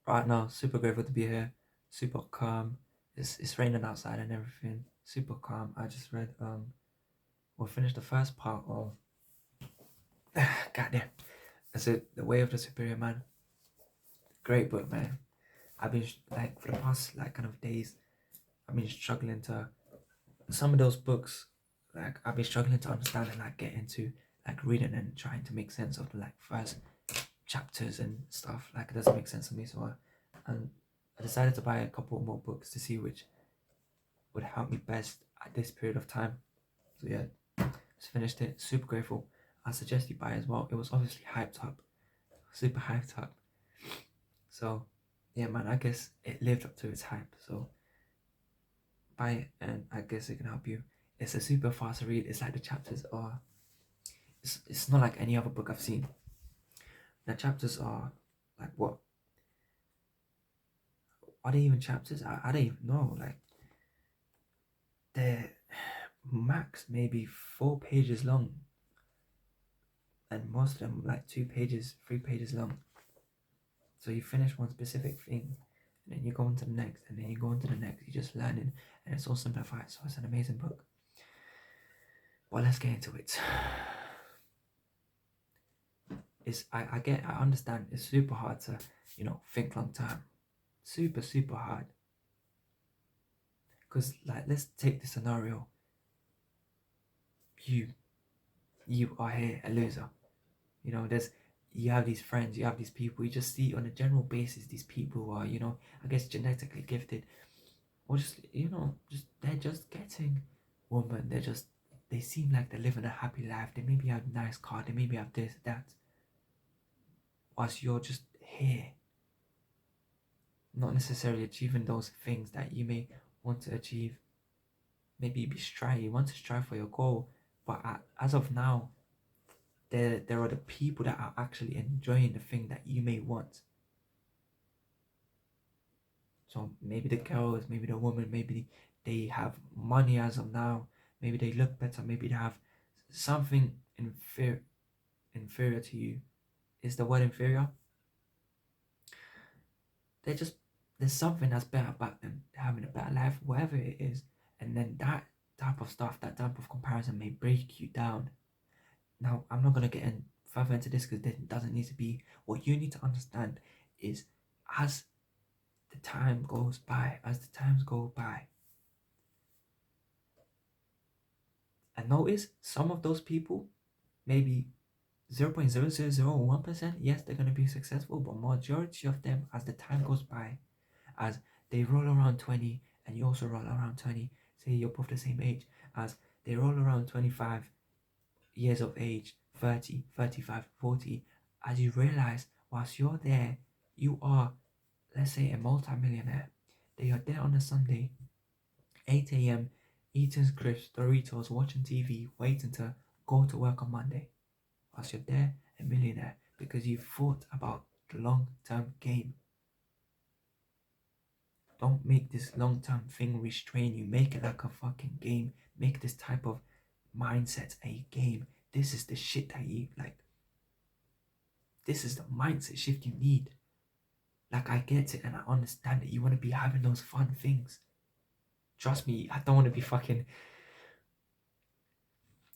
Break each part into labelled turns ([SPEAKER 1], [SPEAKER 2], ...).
[SPEAKER 1] Right now, super grateful to be here. Super calm. It's raining outside and everything. Super calm. I just read we finished the first part of goddamn. That's it. The Way of the Superior Man. Great book, man. I've been like for the past like kind of days. I've been struggling to some of those books. Like I've been struggling to understand and like get into like reading and trying to make sense of the like first chapters and stuff. Like it doesn't make sense to me. And I decided to buy a couple more books to see which would help me best at this period of time. So yeah, just finished it. Super grateful. I suggest you buy as well. It was obviously hyped up, super hyped up. So yeah, man, I guess it lived up to its hype. So buy it, and I guess it can help you. It's a super fast read. It's like the chapters are. It's not like any other book I've seen. The chapters are like what? Are they even chapters? I don't even know. Like they're max maybe 4 pages long, and most of them like 2 pages, 3 pages long. So you finish one specific thing, and then you go on to the next, and then you go on to the next. You're just learning, and it's all simplified. So it's an amazing book. Well, let's get into it. I understand. It's super hard to think long term. Super hard. Cause like let's take the scenario. You you are here a loser. There's you have these friends, you have these people. You just see on a general basis these people who are I guess genetically gifted, or just just they're just getting woman. They seem like they're living a happy life. They maybe have a nice car. They maybe have this that. Whilst you're just here, not necessarily achieving those things that you may want to achieve. Maybe you want to strive for your goal, but as of now, there are the people that are actually enjoying the thing that you may want. So maybe the girls, maybe the woman, maybe they have money as of now. Maybe they look better. Maybe they have something inferior to you. Is the word inferior? They just there's something that's better about them. They're having a better life, whatever it is. And then that type of stuff, that type of comparison may break you down. Now, I'm not gonna get in further into this because it doesn't need to be. What you need to understand is as the time goes by, as the times go by, and notice some of those people, maybe 0.0001%, yes, they're gonna be successful, but majority of them, as the time goes by, as they roll around 20 and you also roll around 20, say you're both the same age, as they roll around 25 years of age, 30, 35, 40, as you realize whilst you're there, you are, let's say, a multi-millionaire. They are there on a Sunday, 8 a.m., eating crisps, Doritos, watching TV, waiting to go to work on Monday. Whilst you're there, a millionaire, because you thought about the long-term game. Don't make this long-term thing restrain you. Make it like a fucking game. Make this type of mindset a game. This is the shit that you like. This is the mindset shift you need. Like, I get it and I understand that you want to be having those fun things. Trust me, I don't want to be fucking.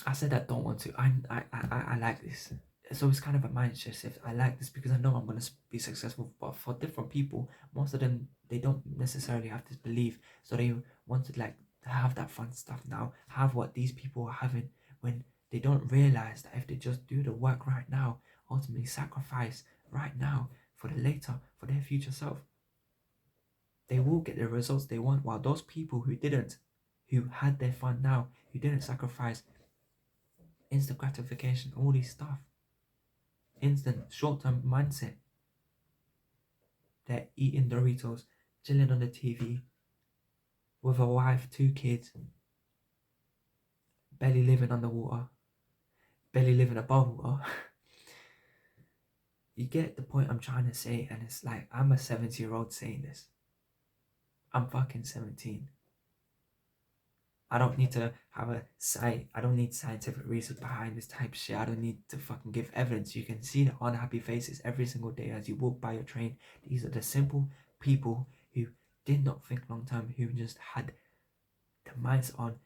[SPEAKER 1] I said I don't want to. I like this. So it's kind of a mindset shift. I like this because I know I'm gonna be successful. But for different people, most of them they don't necessarily have this belief. So they want to like have that fun stuff now. Have what these people are having when they don't realize that if they just do the work right now, ultimately sacrifice right now for the later, for their future self, they will get the results they want. While those people who didn't, who had their fun now, who didn't sacrifice instant gratification, all these stuff, instant short-term mindset, they're eating Doritos, chilling on the TV with a wife, 2 kids, barely living underwater, barely living above water. You get the point I'm trying to say, and it's like I'm a 70-year-old saying this. I'm fucking 17. I don't need to have I don't need scientific research behind this type of shit. I don't need to fucking give evidence. You can see the unhappy faces every single day as you walk by your train. These are the simple people who did not think long term, who just had the minds on,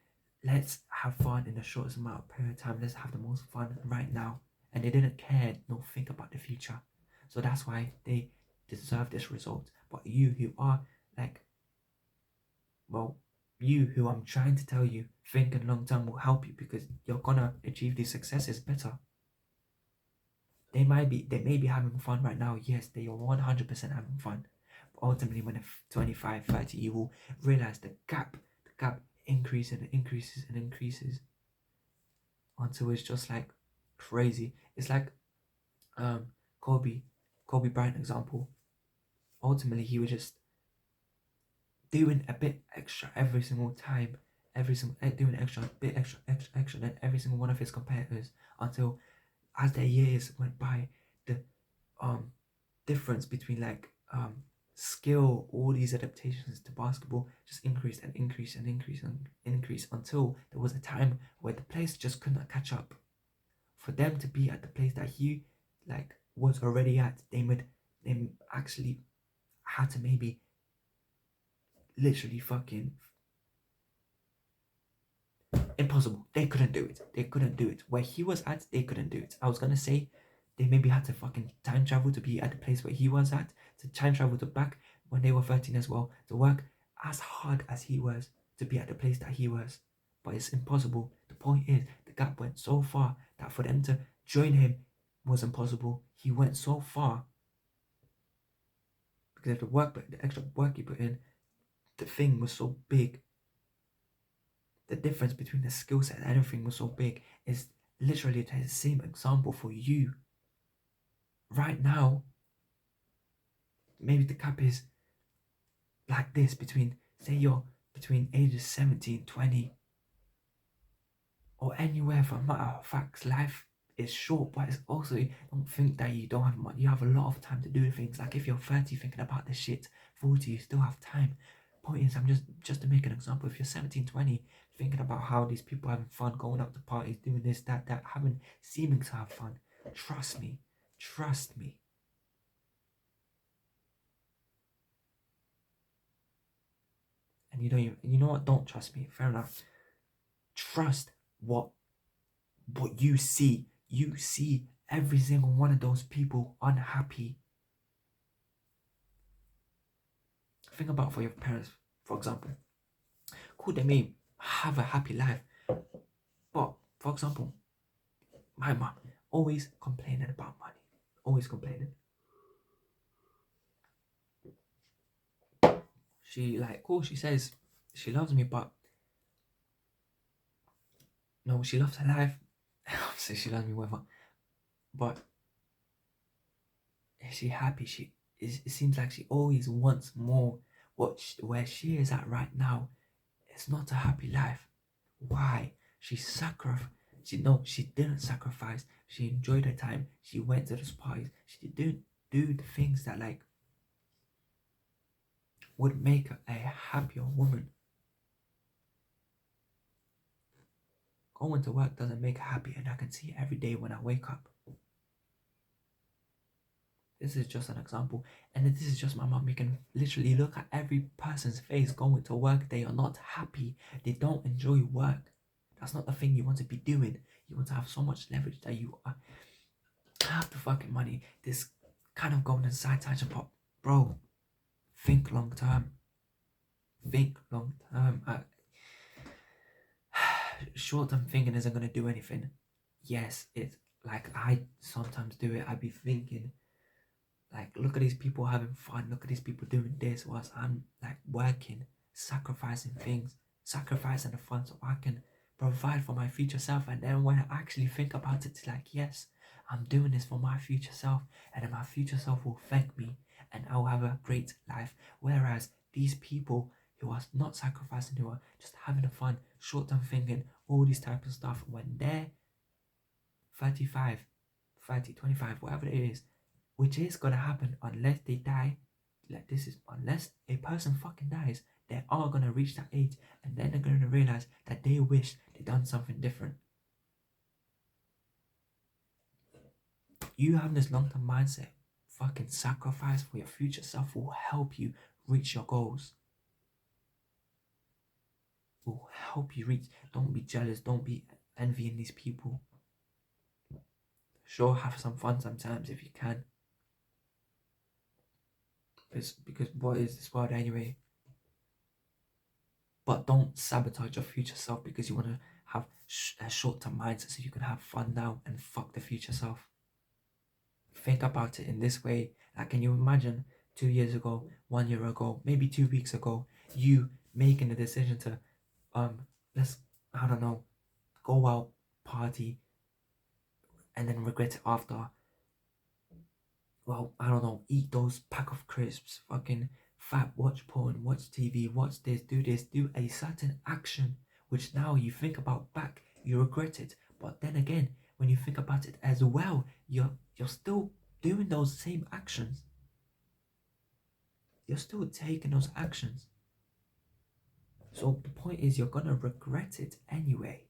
[SPEAKER 1] let's have fun in the shortest amount of period of time. Let's have the most fun right now. And they didn't care nor think about the future. So that's why they deserve this result. But you who are like, well, you who I'm trying to tell you, thinking long term will help you because you're gonna achieve these successes better. They may be having fun right now. Yes, they are 100% having fun. But ultimately, when they're 25, 30, you will realize the gap increases and increases and increases until it's just like crazy. It's like um Kobe Bryant example. Ultimately, he was just doing a bit extra every single time, doing extra bit extra than every single one of his competitors until as their years went by, the difference between like skill, all these adaptations to basketball just increased and increased and increased and increased until there was a time where the players just could not catch up. For them to be at the place that he like was already at, they actually had to maybe literally fucking impossible. They couldn't do it. They couldn't do it. Where he was at, they couldn't do it. I was gonna say they maybe had to fucking time travel to be at the place where he was at, to time travel to back when they were 13 as well, to work as hard as he was to be at the place that he was. But it's impossible. The point is, the gap went so far that for them to join him was impossible. He went so far because of the extra work he put in, the thing was so big. The difference between the skill set and everything was so big. Is literally the same example for you. Right now, maybe the gap is like this between, say you're between ages 17, 20, or anywhere. For a matter of fact, life is short, but it's also, don't think that you don't have money. You have a lot of time to do things. Like if you're 30 thinking about this shit, 40, you still have time. Point is, I'm just to make an example, if you're 17, 20, thinking about how these people having fun, going out to parties, doing this, that, having, seeming to have fun, trust me. And you know what, don't trust me, fair enough. Trust what you see. You see every single one of those people unhappy. Think about for your parents, for example. Cool, they may have a happy life, but for example, my mom always complaining about money, always complaining. She like, cool, she says she loves me, but no, she loves her life. Say she loves me, whatever. But is she happy? It seems like she always wants more. Where she is at right now, it's not a happy life. Why? She didn't sacrifice. She enjoyed her time. She went to those parties. She didn't do the things that like would make her a happier woman. Going to work doesn't make her happy, and I can see it every day when I wake up. This is just an example, and this is just my mom. You can literally look at every person's face going to work. They are not happy. They don't enjoy work. That's not the thing you want to be doing. You want to have so much leverage that you have the fucking money. This kind of going inside tangent, but bro, think long term. Think long term. Short term thinking isn't gonna do anything. Yes, it's like I sometimes do it. I'd be thinking, like, look at these people having fun. Look at these people doing this whilst I'm like working, sacrificing things, sacrificing the fun so I can provide for my future self. And then when I actually think about it, it's like, yes, I'm doing this for my future self, and then my future self will thank me and I'll have a great life. Whereas these people who are not sacrificing, who are just having fun, short-term thinking, all these types of stuff, when they're 35, 30, 25, whatever it is, which is going to happen unless they die, Like, this is, unless a person fucking dies, they are gonna reach that age, and then they're gonna realize that they wish they done something different. You have this long-term mindset. Fucking sacrifice for your future self will help you reach your goals. Will help you reach. Don't be jealous. Don't be envying these people. Sure, have some fun sometimes if you can. Because what is this world anyway? But don't sabotage your future self because you want to have a short-term mindset so you can have fun now and fuck the future self. Think about it in this way. Like, can you imagine 2 years ago, 1 year ago, maybe 2 weeks ago, you making the decision to let's, I don't know, go out, party, and then regret it after? Well, I don't know, eat those pack of crisps, fucking fat, watch porn, watch TV, watch this, do a certain action, which now you think about back, you regret it. But then again, when you think about it as well, you're still doing those same actions. You're still taking those actions. So the point is, you're gonna regret it anyway.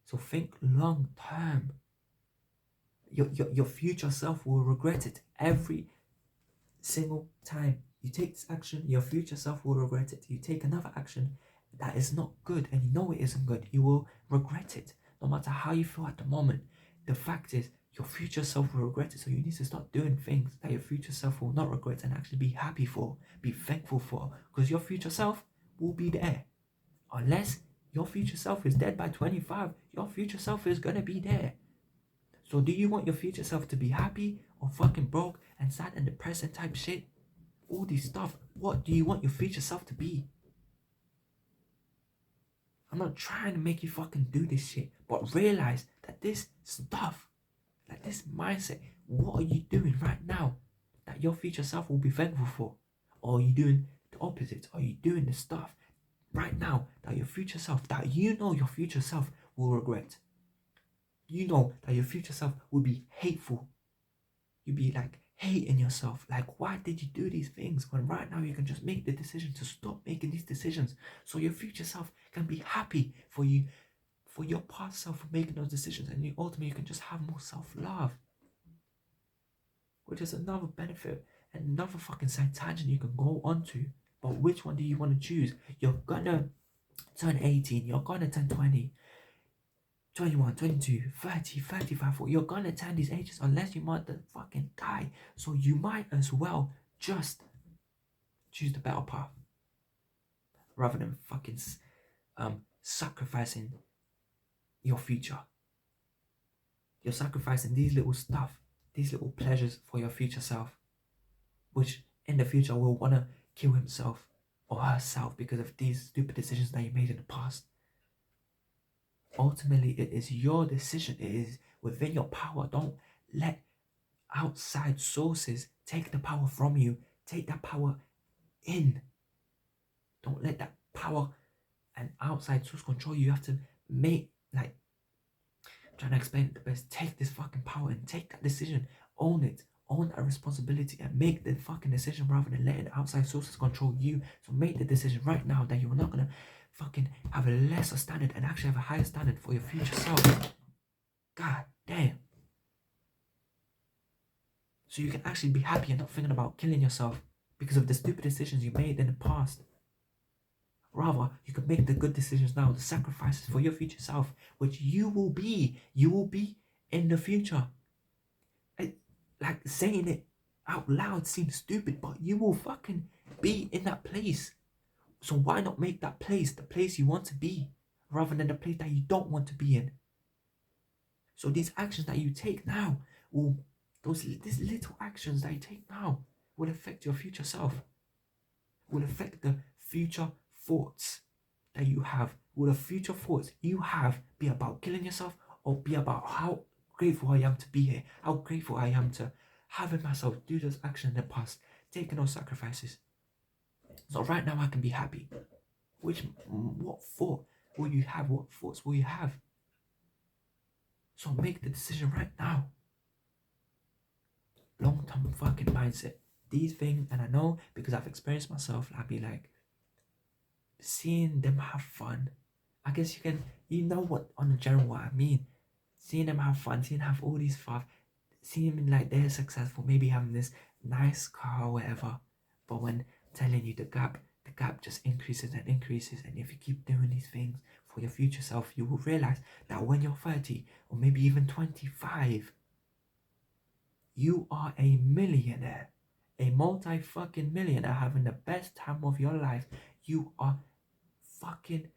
[SPEAKER 1] So think long term. Your future self will regret it every single time. You take this action, your future self will regret it. You take another action that is not good and you know it isn't good, you will regret it. No matter how you feel at the moment, the fact is your future self will regret it. So you need to start doing things that your future self will not regret and actually be happy for, be thankful for, because your future self will be there. Unless your future self is dead by 25, your future self is gonna be there. So do you want your future self to be happy or fucking broke and sad and depressed and type shit? All these stuff. What do you want your future self to be? I'm not trying to make you fucking do this shit, but realize that this stuff, like this mindset, what are you doing right now that your future self will be thankful for? Or are you doing the opposite? Are you doing the stuff right now that your future self, that you know your future self will regret? You know that your future self will be hateful. You'll be like hating yourself. Like, why did you do these things when right now you can just make the decision to stop making these decisions so your future self can be happy for you, for your past self for making those decisions, and ultimately you can just have more self-love, which is another benefit and another fucking side tangent you can go onto. But which one do you want to choose? You're gonna turn 18, you're gonna turn 20, 21, 22, 30, 35, 40. You're gonna turn these ages unless you might fucking die. So you might as well just choose the better path rather than fucking sacrificing your future. You're sacrificing these little stuff, these little pleasures for your future self, which in the future will wanna kill himself or herself because of these stupid decisions that you made in the past. Ultimately, it is your decision. It is within your power. Don't let outside sources take the power from you. Take that power in. Don't let that power and outside source control you. You have to make, like, I'm trying to explain it the best. Take this fucking power and take that decision. Own it. Own that responsibility and make the fucking decision rather than letting outside sources control you. So make the decision right now that you're not gonna fucking have a lesser standard and actually have a higher standard for your future self. God damn. So you can actually be happy and not thinking about killing yourself because of the stupid decisions you made in the past. Rather, you can make the good decisions now, the sacrifices for your future self, which you will be in the future. Like, saying it out loud seems stupid, but you will fucking be in that place. So why not make that place the place you want to be rather than the place that you don't want to be in? So these actions that you take now these little actions that you take now will affect your future self, will affect the future thoughts that you have. Will the future thoughts you have be about killing yourself or be about how grateful I am to be here, how grateful I am to having myself do those actions in the past, taking those sacrifices? So right now I can be happy. What thought will you have? What thoughts will you have? So make the decision right now. Long-term fucking mindset. these things, and I know because I've experienced myself, I'd be like, seeing them have fun. I guess you know what, on the general, what I mean. Seeing them have fun, seeing them have all these stuff, seeing them like they're successful, maybe having this nice car or whatever. But when telling you the gap just increases and increases. And if you keep doing these things for your future self, you will realize that when you're 30 or maybe even 25, you are a millionaire, a multi fucking millionaire having the best time of your life. You are fucking,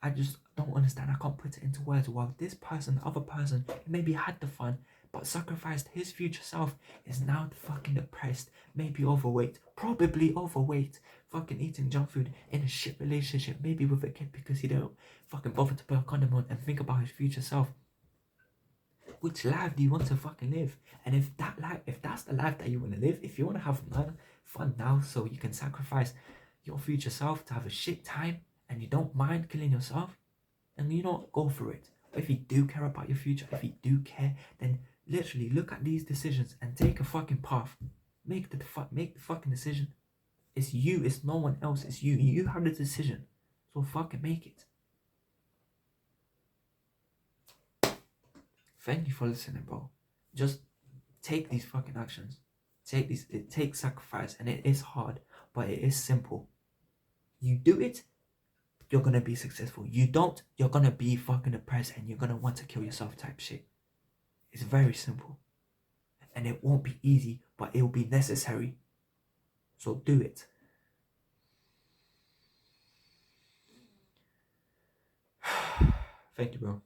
[SPEAKER 1] I just don't understand. I can't put it into words. While this person, the other person, maybe had the fun, but sacrificed his future self, is now fucking depressed, maybe overweight, probably overweight, fucking eating junk food in a shit relationship, maybe with a kid because he don't fucking bother to put a condom on and think about his future self. Which life do you want to fucking live? And if that's the life that you want to live, if you want to have fun now so you can sacrifice your future self to have a shit time and you don't mind killing yourself, then you don't go for it. But if you do care about your future, if you do care, then literally look at these decisions and take a fucking path. Make the fucking decision. It's you, it's no one else, it's you. You have the decision. So fucking make it. Thank you for listening, bro. Just take these fucking actions. It takes sacrifice and it is hard, but it is simple. You do it, you're gonna be successful. You don't, you're gonna be fucking depressed and you're gonna want to kill yourself type shit. It's very simple. And it won't be easy, but it will be necessary. So do it. Thank you, bro.